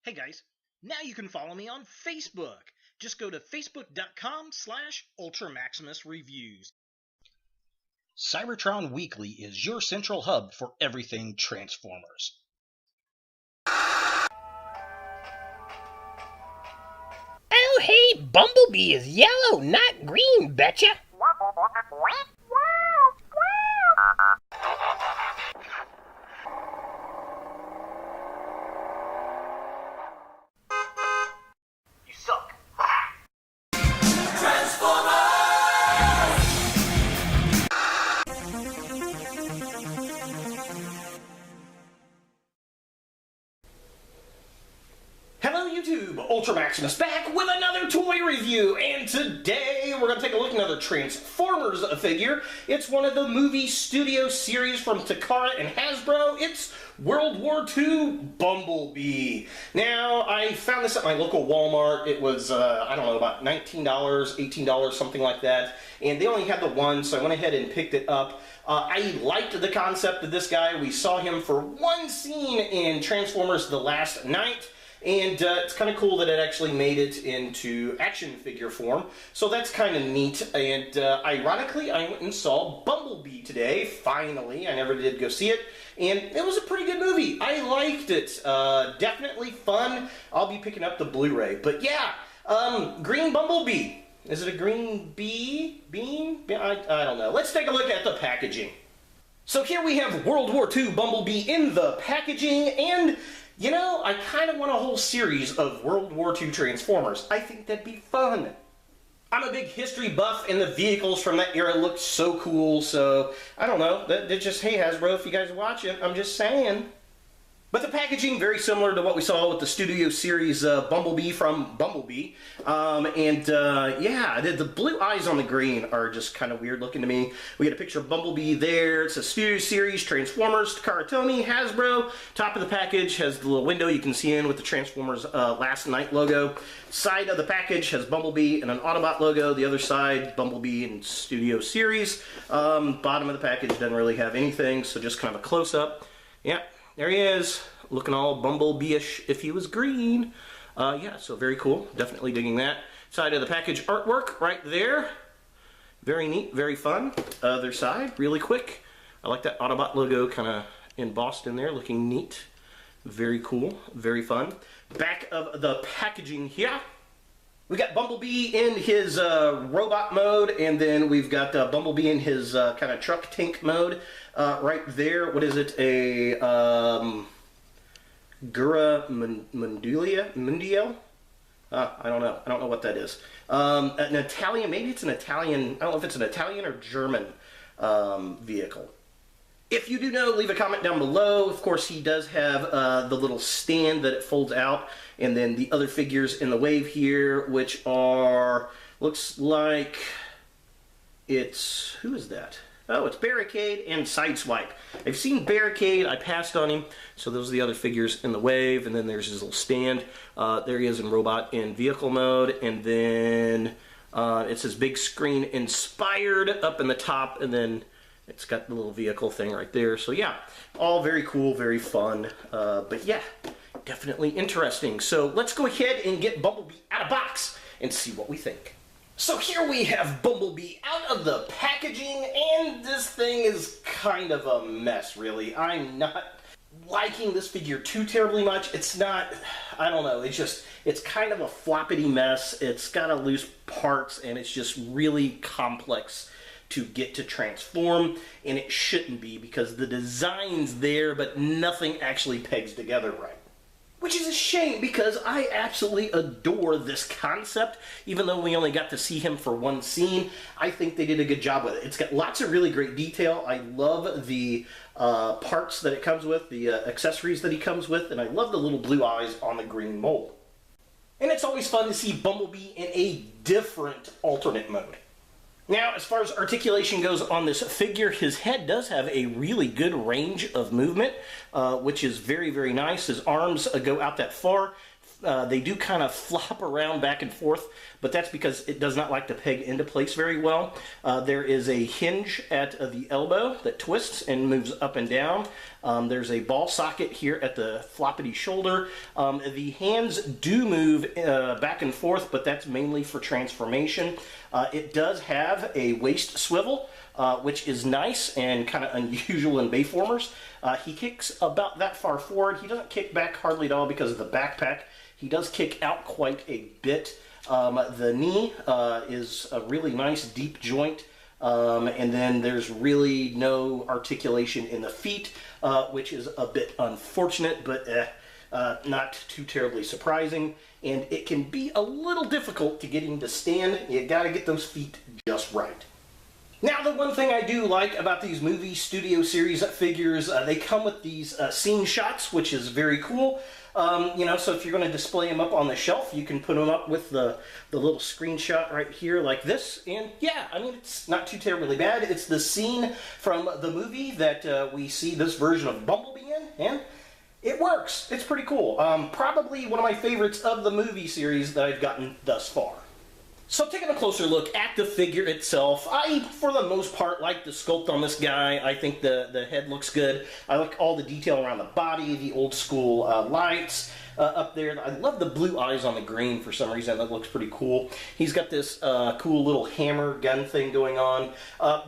Hey guys, now you can follow me on Facebook. Just go to facebook.com/UltraMaximusReviews. Cybertron Weekly is your central hub for everything Transformers. Oh hey, Bumblebee is yellow, not green, betcha! You suck. Hello YouTube, Ultra Maximus back with another toy review, and today we're going to take a look at another Transformers figure. It's one of the movie studio series from Takara and Hasbro. It's World War II Bumblebee. Now, I found this at my local Walmart. It was, I don't know, about $19, $18, something like that, and they only had the one, so I went ahead and picked it up. I liked the concept of this guy. We saw him for one scene in Transformers The Last Night. And it's kind of cool that it actually made it into action figure form. So that's kind of neat. And ironically, I went and saw Bumblebee today, finally. I never did go see it. And it was a pretty good movie. I liked it. Definitely fun. I'll be picking up the Blu-ray. But yeah, green Bumblebee. Is it a green bee? Bean? I don't know. Let's take a look at the packaging. So here we have World War II Bumblebee in the packaging, and you know, I kind of want a whole series of World War II Transformers. I think that'd be fun. I'm a big history buff, and the vehicles from that era look so cool, so I don't know. They're just, hey Hasbro, if you guys watch it, I'm just saying. But the packaging, very similar to what we saw with the studio series Bumblebee from Bumblebee. Yeah, the blue eyes on the green are just kind of weird looking to me. We get a picture of Bumblebee there. It's a studio series, Transformers, Takara, Tomy, Hasbro. Top of the package has the little window you can see in with the Transformers Last Night logo. Side of the package has Bumblebee and an Autobot logo. The other side, Bumblebee and studio series. Bottom of the package doesn't really have anything, so just kind of a close-up. Yeah. There he is, looking all Bumblebee-ish if he was green. Yeah, so very cool. Definitely digging that. Side of the package artwork right there. Very neat, very fun. Other side, really quick. I like that Autobot logo kind of embossed in there, looking neat. Very cool, very fun. Back of the packaging here. We got Bumblebee in his robot mode, and then we've got Bumblebee in his kind of truck tank mode right there. What is it? A Gura Mundial? I don't know. I don't know what that is. An Italian, maybe it's an Italian, I don't know if it's an Italian or German vehicle. If you do know, leave a comment down below. Of course, he does have the little stand that it folds out, and then the other figures in the wave here, which are, looks like it's, who is that? Oh, it's Barricade and Sideswipe. I've seen Barricade, I passed on him, so those are the other figures in the wave, and then there's his little stand. There he is in robot in vehicle mode, and then it says big screen inspired up in the top, and then it's got the little vehicle thing right there. So yeah, all very cool, very fun. But yeah, definitely interesting. So let's go ahead and get Bumblebee out of box and see what we think. So here we have Bumblebee out of the packaging, and this thing is kind of a mess, really. I'm not liking this figure too terribly much. It's not, I don't know, it's kind of a floppity mess. It's got a loose parts, and it's just really complex to get to transform, and it shouldn't be because the design's there, but nothing actually pegs together right. Which is a shame because I absolutely adore this concept, even though we only got to see him for one scene. I think they did a good job with it. It's got lots of really great detail. I love the parts that it comes with, the accessories that he comes with, and I love the little blue eyes on the green mold. And it's always fun to see Bumblebee in a different alternate mode. Now, as far as articulation goes on this figure, his head does have a really good range of movement, which is very, very nice. His arms go out that far. They do kind of flop around back and forth, but that's because it does not like to peg into place very well. There is a hinge at the elbow that twists and moves up and down. There's a ball socket here at the floppity shoulder. The hands do move back and forth, but that's mainly for transformation. It does have a waist swivel, which is nice and kind of unusual in Bayformers. He kicks about that far forward. He doesn't kick back hardly at all because of the backpack. He does kick out quite a bit. The knee is a really nice deep joint, and then there's really no articulation in the feet, which is a bit unfortunate, but not too terribly surprising. And it can be a little difficult to get him to stand. You gotta get those feet just right. Now, the one thing I do like about these movie studio series figures, they come with these scene shots, which is very cool. You know, so if you're going to display them up on the shelf, you can put them up with the little screenshot right here like this. And yeah, I mean, it's not too terribly bad. It's the scene from the movie that we see this version of Bumblebee in, and it works. It's pretty cool. Probably one of my favorites of the movie series that I've gotten thus far. So taking a closer look at the figure itself, I, for the most part, like the sculpt on this guy. I think the head looks good. I like all the detail around the body, the old school lights up there. I love the blue eyes on the green for some reason. That looks pretty cool. He's got this cool little hammer gun thing going on.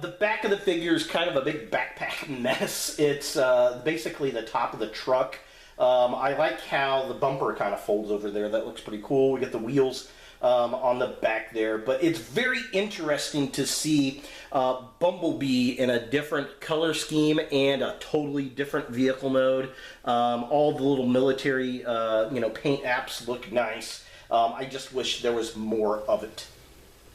The back of the figure is kind of a big backpack mess. It's basically the top of the truck. I like how the bumper kind of folds over there. That looks pretty cool. We got the wheels on the back there, but it's very interesting to see Bumblebee in a different color scheme and a totally different vehicle mode. All the little military, you know, paint apps look nice. I just wish there was more of it.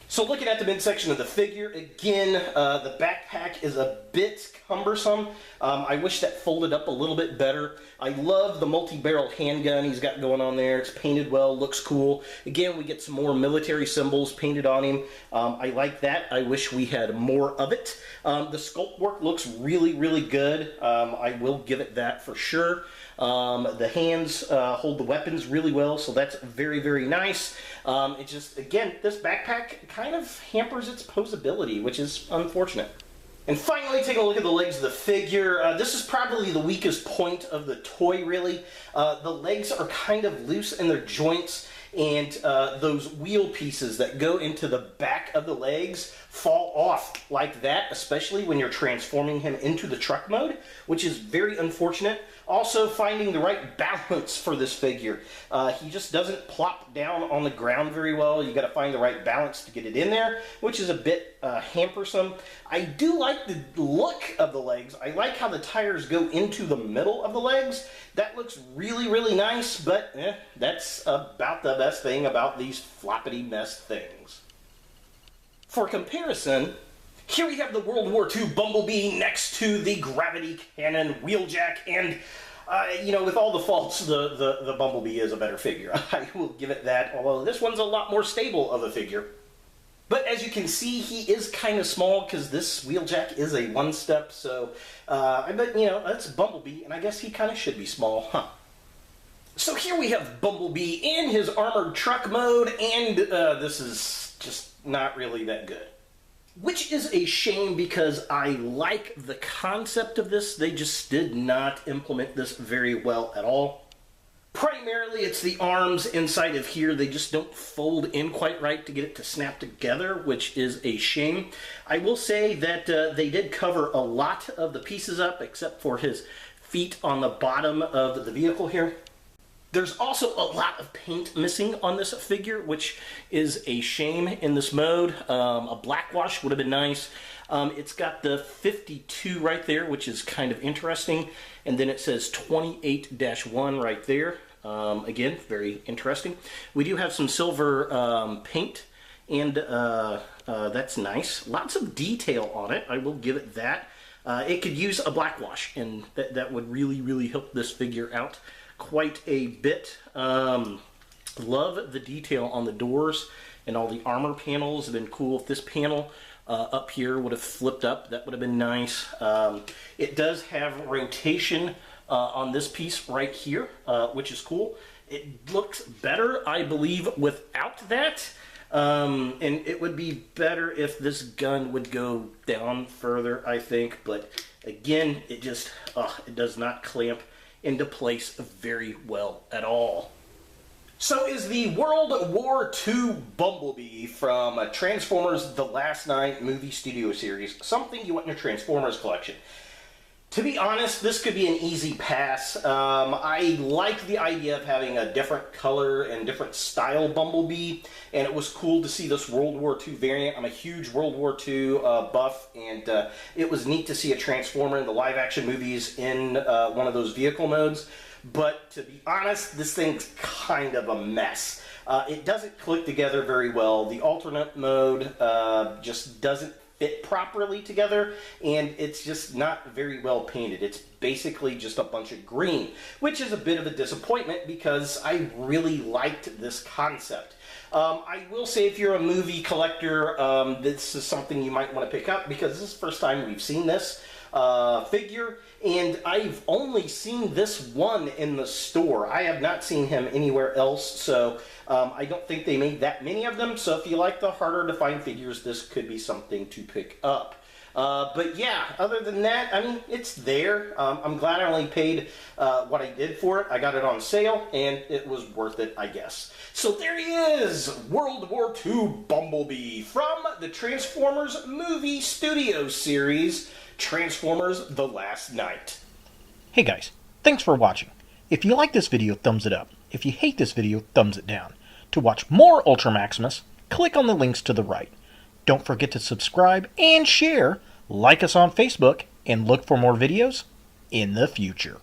So looking at the midsection of the figure, again, the backpack is a bit cumbersome. I wish that folded up a little bit better. I love the multi-barrel handgun he's got going on there. It's painted well, looks cool. Again, we get some more military symbols painted on him. I like that. I wish we had more of it. The sculpt work looks really, really good. I will give it that for sure. The hands hold the weapons really well, so that's very, very nice. It just, again, this backpack kind of hampers its posability, which is unfortunate. And finally, taking a look at the legs of the figure, this is probably the weakest point of the toy, really. The legs are kind of loose in their joints, and those wheel pieces that go into the back of the legs fall off like that, especially when you're transforming him into the truck mode, which is very unfortunate. Also, finding the right balance for this figure. He just doesn't plop down on the ground very well. You got to find the right balance to get it in there, which is a bit hampersome. I do like the look of the legs. I like how the tires go into the middle of the legs. That looks really, really nice, but that's about the best thing about these floppity mess things. For comparison, here we have the World War II Bumblebee next to the gravity cannon wheeljack, and you know, with all the faults, the Bumblebee is a better figure. I will give it that, although this one's a lot more stable of a figure. But as you can see, he is kind of small because this wheeljack is a one-step, so I bet, you know, that's Bumblebee, and I guess he kind of should be small, huh? So here we have Bumblebee in his armored truck mode, and this is just not really that good. Which is a shame because I like the concept of this. They just did not implement this very well at all. Primarily, it's the arms inside of here. They just don't fold in quite right to get it to snap together, which is a shame. I will say that they did cover a lot of the pieces up, except for his feet on the bottom of the vehicle here. There's also a lot of paint missing on this figure, which is a shame in this mode. A black wash would have been nice. It's got the 52 right there, which is kind of interesting. And then it says 28-1 right there. Again, very interesting. We do have some silver paint, and that's nice. Lots of detail on it. I will give it that. It could use a black wash, and that would really, really help this figure out quite a bit. Love the detail on the doors and all the armor panels. Have been cool. If this panel up here would have flipped up, that would have been nice. It does have rotation on this piece right here, which is cool. It looks better, I believe, without that. And it would be better if this gun would go down further, I think. But again, it just, it does not clamp into place very well at all. So is the World War II Bumblebee from Transformers The Last Night movie studio series something you want in your Transformers collection? To be honest, this could be an easy pass. I like the idea of having a different color and different style Bumblebee, and it was cool to see this World War II variant. I'm a huge World War II buff, and it was neat to see a Transformer in the live-action movies in one of those vehicle modes. But to be honest, this thing's kind of a mess. It doesn't click together very well. The alternate mode just doesn't fit properly together, and it's just not very well painted. It's basically just a bunch of green, which is a bit of a disappointment because I really liked this concept. I will say if you're a movie collector, this is something you might want to pick up because this is the first time we've seen this figure, and I've only seen this one in the store. I have not seen him anywhere else, so I don't think they made that many of them, so if you like the harder to find figures, this could be something to pick up. But yeah, other than that, I mean, it's there. I'm glad I only paid what I did for it. I got it on sale, and it was worth it, I guess. So there he is, World War II Bumblebee from the Transformers movie studio series, Transformers The Last Night. Hey guys, thanks for watching. If you like this video, thumbs it up. If you hate this video, thumbs it down. To watch more Ultra Maximus, click on the links to the right. Don't forget to subscribe and share, like us on Facebook, and look for more videos in the future.